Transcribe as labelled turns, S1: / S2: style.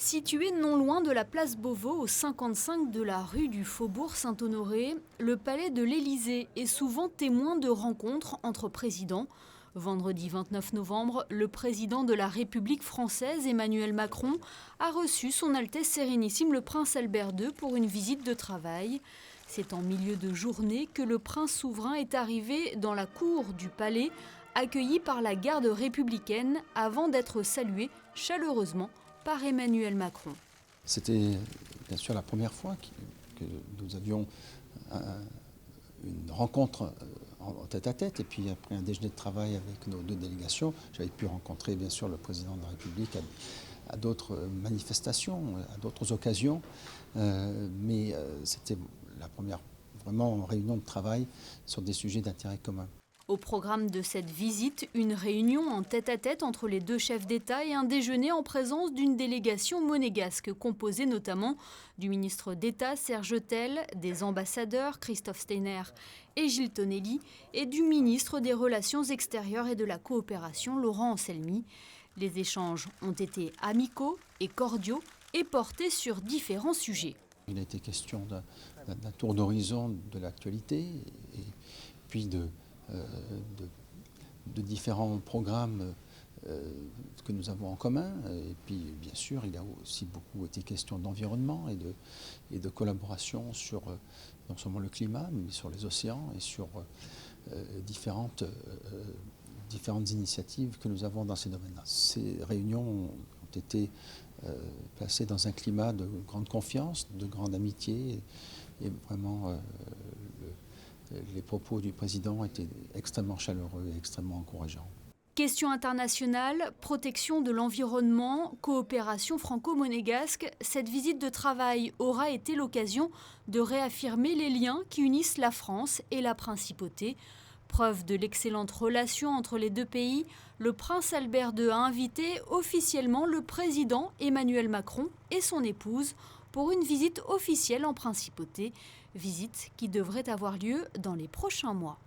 S1: Situé non loin de la place Beauvau, au 55 de la rue du Faubourg Saint-Honoré, le palais de l'Élysée est souvent témoin de rencontres entre présidents. Vendredi 29 novembre, le président de la République française, Emmanuel Macron, a reçu son Altesse Sérénissime le Prince Albert II pour une visite de travail. C'est en milieu de journée que le prince souverain est arrivé dans la cour du palais, accueilli par la garde républicaine avant d'être salué chaleureusement par Emmanuel Macron.
S2: C'était bien sûr la première fois que nous avions une rencontre en tête-à-tête, et puis après un déjeuner de travail avec nos deux délégations, j'avais pu rencontrer bien sûr le président de la République à d'autres manifestations, à d'autres occasions, mais c'était la première vraiment réunion de travail sur des sujets d'intérêt commun.
S1: Au programme de cette visite, une réunion en tête-à-tête entre les deux chefs d'État et un déjeuner en présence d'une délégation monégasque composée notamment du ministre d'État Serge Autel, des ambassadeurs Christophe Steiner et Gilles Tonelli et du ministre des Relations extérieures et de la coopération Laurent Anselmi. Les échanges ont été amicaux et cordiaux et portés sur différents sujets.
S2: Il a été question d'un tour d'horizon de l'actualité et puis de différents programmes que nous avons en commun. Et puis, bien sûr, il a aussi beaucoup été question d'environnement et de collaboration sur non seulement le climat, mais sur les océans et sur différentes initiatives que nous avons dans ces domaines-là. Ces réunions ont été placées dans un climat de grande confiance, de grande amitié, et vraiment les propos du président étaient extrêmement chaleureux et extrêmement encourageants.
S1: Questions internationales, protection de l'environnement, coopération franco-monégasque, cette visite de travail aura été l'occasion de réaffirmer les liens qui unissent la France et la Principauté. Preuve de l'excellente relation entre les deux pays, le prince Albert II a invité officiellement le président Emmanuel Macron et son épouse pour une visite officielle en Principauté, visite qui devrait avoir lieu dans les prochains mois.